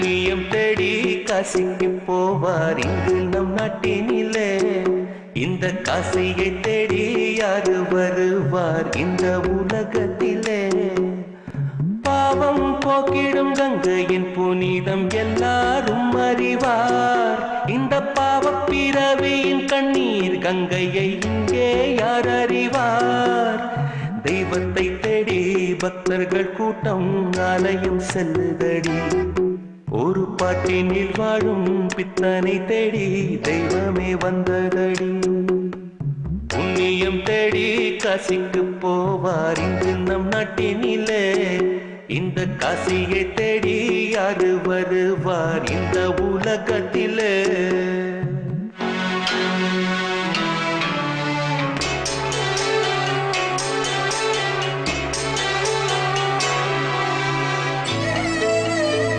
புண்ணியம் தேடி காசிக்கு போவார் இங்கு நம் நாட்டினிலே. இந்த காசியை தேடி யாரு வருவார் இந்த உலகத்திலே? பாவம் போக்கிடும் கங்கையின் புனிதம் எல்லாரும் அறிவார். இந்த பாவ பிறவியின் கண்ணீர் கங்கையை இங்கே யார் அறிவார்? தெய்வத்தை தேடி பக்தர்கள் கூட்டம் ஆலயம் செல்லுதடி. ஒரு பாட்டினில் வாழும் பித்தனை தேடி தெய்வமே வந்ததடி. புண்ணியம் தேடி காசிக்கு போவார் இங்கு நம் நாட்டினிலே. இந்த காசியை தேடி யாரு வருவார் இந்த உலகத்திலே?